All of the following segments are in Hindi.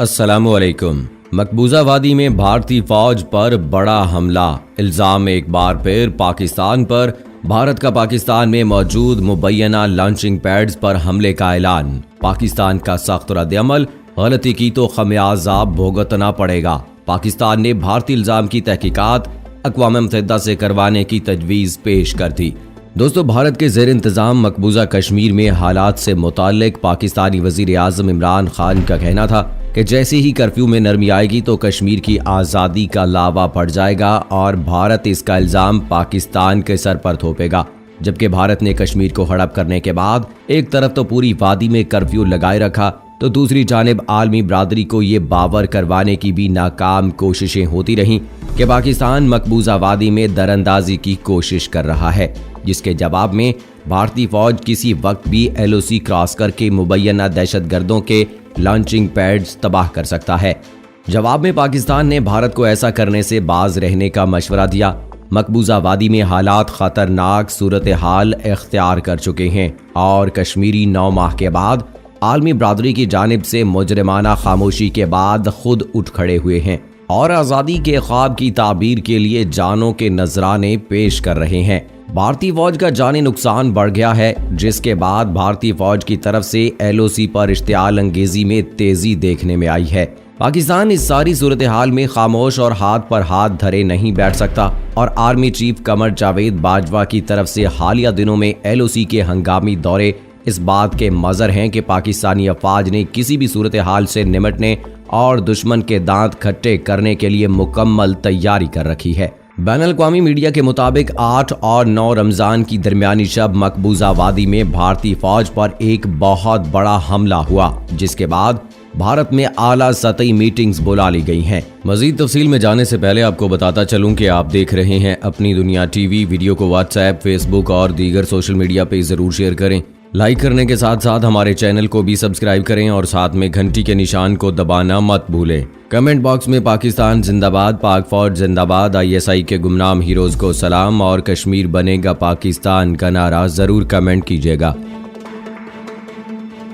अस्सलामुअलैकुम। मकबूजा वादी में भारतीय फौज पर बड़ा हमला, इल्जाम एक बार फिर पाकिस्तान पर। भारत का पाकिस्तान में मौजूद मुबैना लॉन्चिंग पैड्स पर हमले का ऐलान। पाकिस्तान का सख्त रद्द-ए-अमल, गलती की तो खमियाजा भुगतना पड़ेगा। पाकिस्तान ने भारतीय इल्जाम की तहकीकात अक़वाम मुत्तहिदा से करवाने की तजवीज़ पेश कर दी। दोस्तों, भारत के ज़ेर इंतज़ाम मकबूजा कश्मीर में हालात से मुताल्लिक पाकिस्तानी वज़ीर आज़म इमरान खान का कहना था कि जैसे ही कर्फ्यू में नरमी आएगी तो कश्मीर की आज़ादी का लावा पड़ जाएगा और भारत इसका इल्ज़ाम पाकिस्तान के सर पर थोपेगा। जबकि भारत ने कश्मीर को हड़प करने के बाद एक तरफ तो पूरी वादी में कर्फ्यू लगाए रखा, तो दूसरी जानिब आलमी बरादरी को ये बावर करवाने की भी नाकाम कोशिशें होती रहीं कि पाकिस्तान मकबूजा वादी में दरअंदाजी की कोशिश कर रहा है, जिसके जवाब में भारतीय फौज किसी वक्त भी LOC क्रॉस करके मुबैना दहशतगर्दों के लॉन्चिंग पैड्स तबाह कर सकता है। जवाब में पाकिस्तान ने भारत को ऐसा करने से बाज रहने का मशवरा दिया। मकबूजा वादी में हालात खतरनाक सूरत हाल इख्तियार कर चुके हैं और कश्मीरी 9 माह के बाद आलमी बरादरी की जानिब से मुजरिमाना खामोशी के बाद खुद उठ खड़े हुए हैं और आज़ादी के ख्वाब की ताबीर के लिए जानों के नजराने पेश कर रहे हैं। भारतीय फौज का जानी नुकसान बढ़ गया है, जिसके बाद भारतीय फौज की तरफ से LOC पर इश्तियाल अंगेजी में तेजी देखने में आई है। पाकिस्तान इस सारी सूरत हाल में खामोश और हाथ पर हाथ धरे नहीं बैठ सकता और आर्मी चीफ कमर जावेद बाजवा की तरफ से हालिया दिनों में LOC के हंगामी दौरे इस बात के मज़र हैं कि पाकिस्तानी अफवाज ने किसी भी सूरत हाल से निमटने और दुश्मन के दांत खट्टे करने के लिए मुकम्मल तैयारी कर रखी है। बैनुल-अक़वामी मीडिया के मुताबिक 8 और 9 रमज़ान की दरमियानी शब मकबूजा वादी में भारतीय फौज पर एक बहुत बड़ा हमला हुआ, जिसके बाद भारत में आला सतही मीटिंग्स बुला ली गई हैं। मजीद तफसील में जाने से पहले आपको बताता चलूं कि आप देख रहे हैं अपनी दुनिया TV। वीडियो को व्हाट्सएप, फेसबुक और दीगर सोशल मीडिया पे जरूर शेयर करें। लाइक करने के साथ साथ हमारे चैनल को भी सब्सक्राइब करें और साथ में घंटी के निशान को दबाना मत भूलें। कमेंट बॉक्स में पाकिस्तान जिंदाबाद, पाक फौज जिंदाबाद, ISI के गुमनाम हीरोज को सलाम और कश्मीर बनेगा पाकिस्तान का नारा जरूर कमेंट कीजिएगा।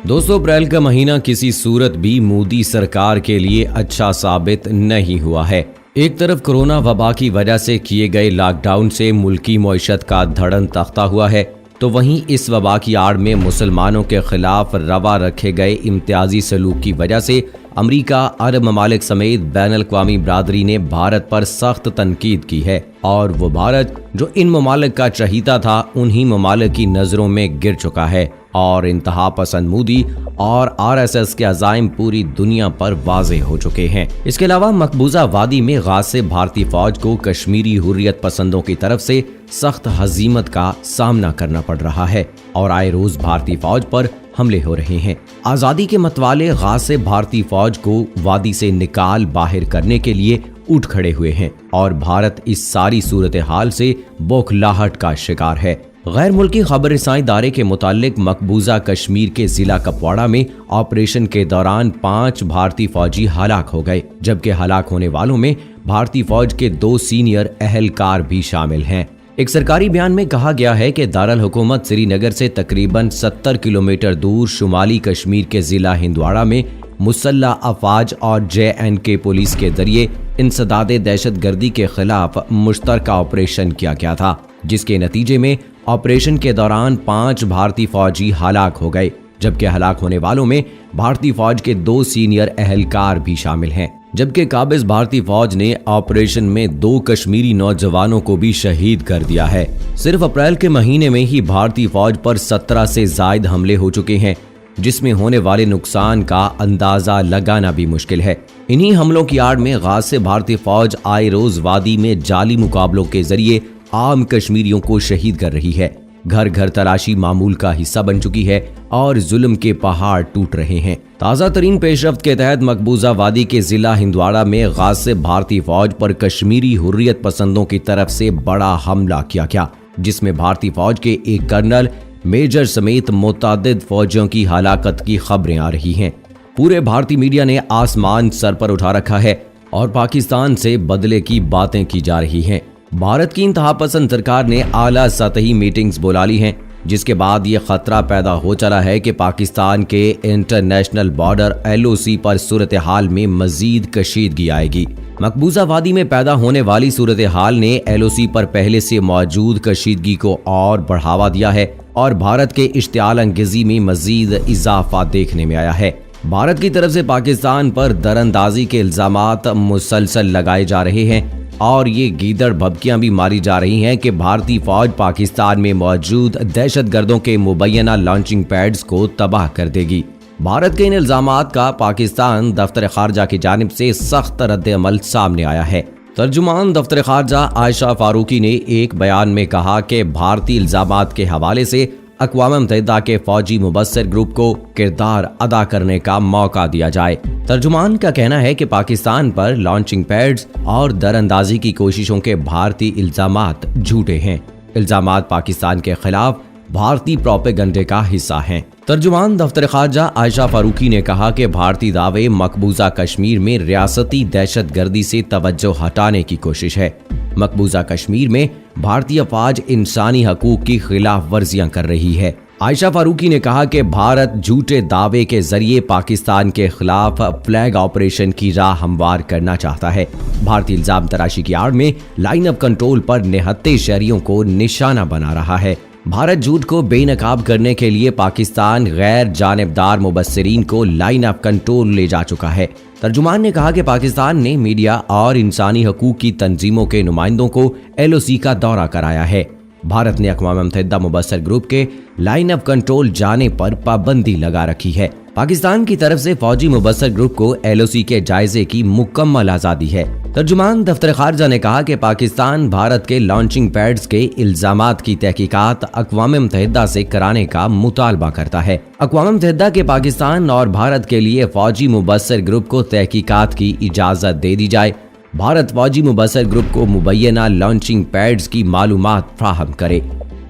दोस्तों, अप्रैल का महीना किसी सूरत भी मोदी सरकार के लिए अच्छा साबित नहीं हुआ है। एक तरफ कोरोना वबा की वजह से किए गए लॉकडाउन से मुल्की मईशत का धड़न तख्ता हुआ है, तो वहीं इस वबा की आड़ में मुसलमानों के खिलाफ रवा रखे गए इम्तियाजी सलूक की वजह से अमरीका, अरब ममालिक समेत बैनुल-अक़वामी बरादरी ने भारत पर सख्त तनकीद की है और वो भारत जो इन ममालिक का चहीता था, उन्हीं ममालिक की नज़रों में गिर चुका है और इंतहा पसंद मोदी और RSS के अज़ाइम पूरी दुनिया पर वाज़े हो चुके हैं। इसके अलावा मकबूजा वादी में गासिब भारतीय फौज को कश्मीरी हुर्रियत पसंदों की तरफ से सख्त हजीमत का सामना करना पड़ रहा है और आए रोज भारतीय फौज पर हमले हो रहे हैं। आज़ादी के मतवाले गासिब भारतीय फौज को वादी से निकाल बाहर करने के लिए उठ खड़े हुए हैं और भारत इस सारी सूरत हाल से बौखलाहट का शिकार है। गैर मुल्की खबर रसाई इदारे के मुतालिक मकबूजा कश्मीर के जिला कुपवाड़ा में ऑपरेशन के दौरान 5 भारतीय फौजी हलाक हो गए, जबकि हलाक होने वालों में भारतीय फौज के 2 सीनियर अहलकार भी शामिल हैं। एक सरकारी बयान में कहा गया है कि दारुल हुकूमत श्रीनगर से तकरीबन 70 किलोमीटर दूर शुमाली कश्मीर के जिला हिंदवाड़ा में मुसल्लह अफवाज और JNK पुलिस के जरिए इंसदादे दहशतगर्दी के खिलाफ मुश्तरका ऑपरेशन किया गया था, जिसके नतीजे में ऑपरेशन के दौरान 5 भारतीय फौजी हलाक हो गए, जबकि हलाक होने वालों में भारतीय फौज के 2 सीनियर अहलकार भी शामिल हैं। जबकि काबिज भारतीय फौज ने ऑपरेशन में 2 कश्मीरी नौजवानों को भी शहीद कर दिया है। सिर्फ अप्रैल के महीने में ही भारतीय फौज पर 17 से जायद हमले हो चुके हैं, जिसमें होने वाले नुकसान का अंदाजा लगाना भी मुश्किल है। इन्हीं हमलों की आड़ में गासिब भारतीय फौज आए रोज वादी में जाली मुकाबलों के जरिए आम कश्मीरियों को शहीद कर रही है। घर घर तलाशी मामूल का हिस्सा बन चुकी है और जुल्म के पहाड़ टूट रहे हैं। ताज़ा तरीन पेशरफ्त के तहत मकबूजा वादी के जिला हिंदवाड़ा में गासिब भारतीय फौज पर कश्मीरी हुर्रियत पसंदों की तरफ से बड़ा हमला किया गया, जिसमें भारतीय फौज के एक कर्नल, मेजर समेत मुतअद्दिद फौजियों की हलाकत की खबरें आ रही हैं। पूरे भारतीय मीडिया ने आसमान सर पर उठा रखा है और पाकिस्तान से बदले की बातें की जा रही हैं। भारत की इंतहा पसंद सरकार ने आला सतही मीटिंग्स बुला ली हैं जिसके बाद ये खतरा पैदा हो चला है कि पाकिस्तान के इंटरनेशनल बॉर्डर LOC पर सूरत हाल में मजीद कशीदगी आएगी। मकबूजा वादी में पैदा होने वाली सूरत हाल ने LOC पर पहले से मौजूद कशीदगी को और बढ़ावा दिया है और भारत के इश्तियाल अंगेजी में मजीद इजाफा देखने में आया है। भारत की तरफ से पाकिस्तान पर दरअंदाजी के इल्जामात मुसलसल लगाए जा रहे हैं और ये गीदड़ भभकियां भी मारी जा रही हैं कि भारतीय फौज पाकिस्तान में मौजूद दहशतगर्दों के मुबैना लॉन्चिंग पैड्स को तबाह कर देगी। भारत के इन इल्जामात का पाकिस्तान दफ्तर खारजा की जानिब से सख्त रद्द-ए-अमल सामने आया है। तर्जुमान दफ्तर खारजा आयशा फारूकी ने एक बयान में कहा कि भारतीय इल्जामात के हवाले से अक़वाम मुत्तहिदा के फौजी मुबस्सिर ग्रुप को किरदार अदा करने का मौका दिया जाए। तर्जुमान का कहना है कि पाकिस्तान पर लॉन्चिंग पैड्स और दरअंदाजी की कोशिशों के भारतीय इल्जामात झूठे हैं। इल्जामात पाकिस्तान के खिलाफ भारतीय प्रोपेगंडे का हिस्सा हैं। तर्जुमान दफ्तर खारजा आयशा फारूकी ने कहा कि भारतीय दावे मकबूजा कश्मीर में रियासती दहशतगर्दी से तवज्जो हटाने की कोशिश है। मकबूजा कश्मीर में भारतीय फौज इंसानी हकूक की खिलाफ वर्जियां कर रही है। आयशा फारूकी ने कहा कि भारत झूठे दावे के जरिए पाकिस्तान के खिलाफ फ्लैग ऑपरेशन की राह हमवार करना चाहता है। भारतीय इल्जाम तराशी की आड़ में लाइन ऑफ कंट्रोल पर निहत्ते शहरियों को निशाना बना रहा है। भारत झूठ को बेनकाब करने के लिए पाकिस्तान गैर जानिबदार मुबस्सिरीन को लाइन ऑफ कंट्रोल ले जा चुका है। तर्जुमान ने कहा कि पाकिस्तान ने मीडिया और इंसानी हकूक की तंजीमों के नुमाइंदों को LOC का दौरा कराया है। भारत ने अक़वाम मुत्तहिदा मुबस्सिर ग्रुप के लाइन ऑफ कंट्रोल जाने पर पाबंदी लगा रखी है। पाकिस्तान की तरफ से फौजी मुबस्सिर ग्रुप को LOC के जायजे की मुकम्मल आज़ादी है। तर्जुमान दफ्तर खारजा ने कहा कि पाकिस्तान भारत के लॉन्चिंग पैड्स के इल्जामात की तहकीकात अक़वाम मुत्तहिदा से कराने का मुतालबा करता है। अक़वाम मुत्तहिदा के पाकिस्तान और भारत के लिए फौजी मुबस्सिर ग्रुप को तहकीकात की इजाज़त दे दी जाए। भारत फौजी मुबस्सिर ग्रुप को मुबैना लॉन्चिंग पैड्स की मालूमात फ्राहम करे।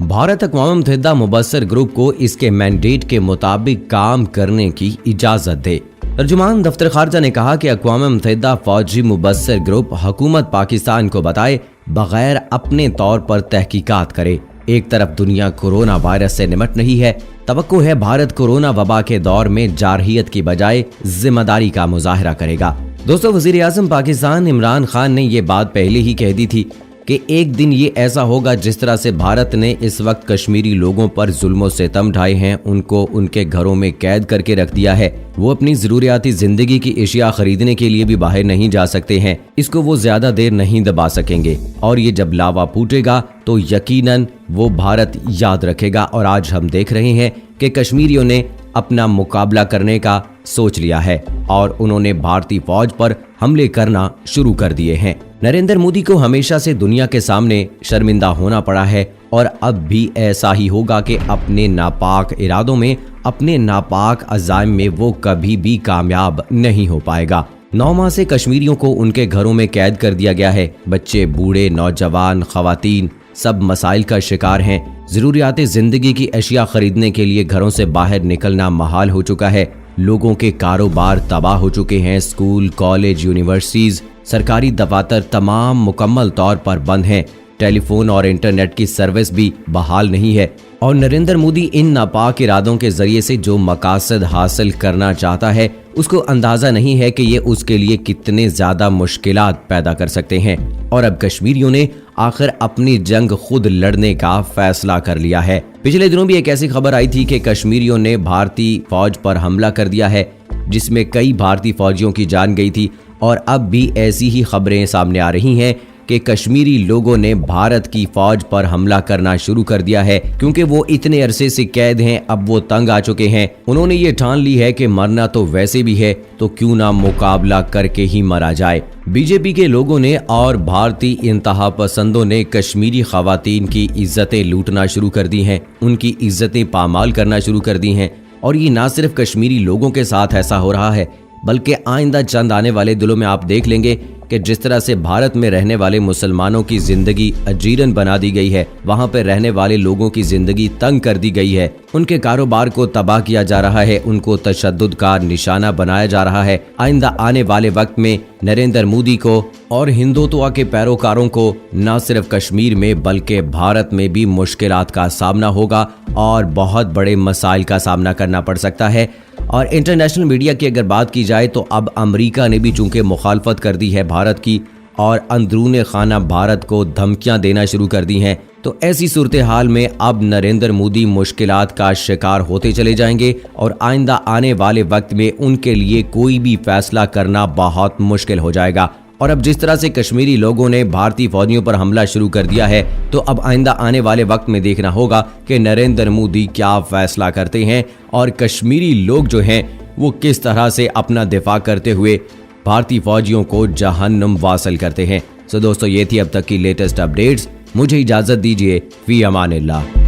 भारत अक़वाम मुत्तहिदा मुबस्सिर ग्रुप को इसके मैंडेट के मुताबिक काम करने की इजाज़त दे। तर्जुमान दफ्तर खारजा ने कहा कि अक़वाम मुत्तहिदा फौजी मुबस्सिर ग्रुप हुकूमत पाकिस्तान को बताए बगैर अपने तौर पर तहकीकात करे। एक तरफ दुनिया कोरोना वायरस से निमट रही है, तवक्को है भारत कोरोना वबा के दौर में जारहियत की बजाय जिम्मेदारी का मुजाहरा करेगा। दोस्तों, वज़ीर आज़म पाकिस्तान इमरान खान ने ये बात पहले ही कह दी थी कि एक दिन ये ऐसा होगा जिस तरह से भारत ने इस वक्त कश्मीरी लोगों पर जुल्म सितम ढाए हैं, उनको उनके घरों में कैद करके रख दिया है। वो अपनी ज़रूरियाती ज़िंदगी की एशिया खरीदने के लिए भी बाहर नहीं जा सकते हैं। इसको वो ज़्यादा देर नहीं दबा सकेंगे और ये जब लावा फूटेगा तो यकीनन वो भारत याद रखेगा। और आज हम देख रहे हैं कि कश्मीरियों ने अपना मुकाबला करने का सोच लिया है और उन्होंने भारतीय फौज पर हमले करना शुरू कर दिए हैं। नरेंद्र मोदी को हमेशा से दुनिया के सामने शर्मिंदा होना पड़ा है और अब भी ऐसा ही होगा कि अपने नापाक इरादों में, अपने नापाक अज़ाइम में वो कभी भी कामयाब नहीं हो पाएगा। 9 माह से कश्मीरियों को उनके घरों में कैद कर दिया गया है। बच्चे, बूढ़े, नौजवान, खवातीन सब मसाइल का शिकार हैं। ज़रूरियात ज़िंदगी की अशिया खरीदने के लिए घरों से बाहर निकलना महाल हो चुका है। लोगों के कारोबार तबाह हो चुके हैं। स्कूल, कॉलेज, यूनिवर्सिटीज, सरकारी दफातर तमाम मुकम्मल तौर पर बंद हैं। टेलीफोन और इंटरनेट की सर्विस भी बहाल नहीं है। और नरेंद्र मोदी इन नापाक इरादों के जरिए से जो मकासद हासिल करना चाहता है उसको अंदाजा नहीं है कि ये उसके लिए कितने ज्यादा मुश्किलात पैदा कर सकते हैं। और अब कश्मीरियों ने आखिर अपनी जंग खुद लड़ने का फैसला कर लिया है। पिछले दिनों भी एक ऐसी खबर आई थी कि कश्मीरियों ने भारतीय फौज पर हमला कर दिया है, जिसमें कई भारतीय फौजियों की जान गई थी। और अब भी ऐसी ही खबरें सामने आ रही हैं कि कश्मीरी लोगों ने भारत की फौज पर हमला करना शुरू कर दिया है, क्योंकि वो इतने अरसे से कैद हैं। अब वो तंग आ चुके हैं। उन्होंने ये ठान ली है कि मरना तो वैसे भी है, तो क्यों ना मुकाबला करके ही मरा जाए। बीजेपी के लोगों ने और भारतीय इंतहा पसंदों ने कश्मीरी खवातीन की इज्जतें लूटना शुरू कर दी हैं, उनकी इज्जतें पामाल करना शुरू कर दी हैं। और ये ना सिर्फ कश्मीरी लोगों के साथ ऐसा हो रहा है, बल्कि आइंदा चंद आने वाले दिनों में आप देख लेंगे कि जिस तरह से भारत में रहने वाले मुसलमानों की जिंदगी अजीरन बना दी गई है, वहां पर रहने वाले लोगों की जिंदगी तंग कर दी गई है, उनके कारोबार को तबाह किया जा रहा है, उनको तशद्दुद का निशाना बनाया जा रहा है। आइंदा आने वाले वक्त में नरेंद्र मोदी को और हिंदुत्व के पैरोकारों को न सिर्फ कश्मीर में बल्कि भारत में भी मुश्किलात का सामना होगा और बहुत बड़े मसाइल का सामना करना पड़ सकता है। और इंटरनेशनल मीडिया की अगर बात की जाए तो अब अमेरिका ने भी चूंकि मुखालफत कर दी है भारत की और अंदरूने खाना भारत को धमकियां देना शुरू कर दी हैं, तो ऐसी सूरत हाल में अब नरेंद्र मोदी मुश्किलात का शिकार होते चले जाएंगे और आइंदा आने वाले वक्त में उनके लिए कोई भी फैसला करना बहुत मुश्किल हो जाएगा। और अब जिस तरह से कश्मीरी लोगों ने भारतीय फौजियों पर हमला शुरू कर दिया है, तो अब आइंदा आने वाले वक्त में देखना होगा कि नरेंद्र मोदी क्या फैसला करते हैं और कश्मीरी लोग जो हैं वो किस तरह से अपना दिफा करते हुए भारतीय फौजियों को जहन्नुम वासिल करते हैं। सो दोस्तों, ये थी अब तक की लेटेस्ट अपडेट्स। मुझे इजाजत दीजिए। फी अमानिल्लाह।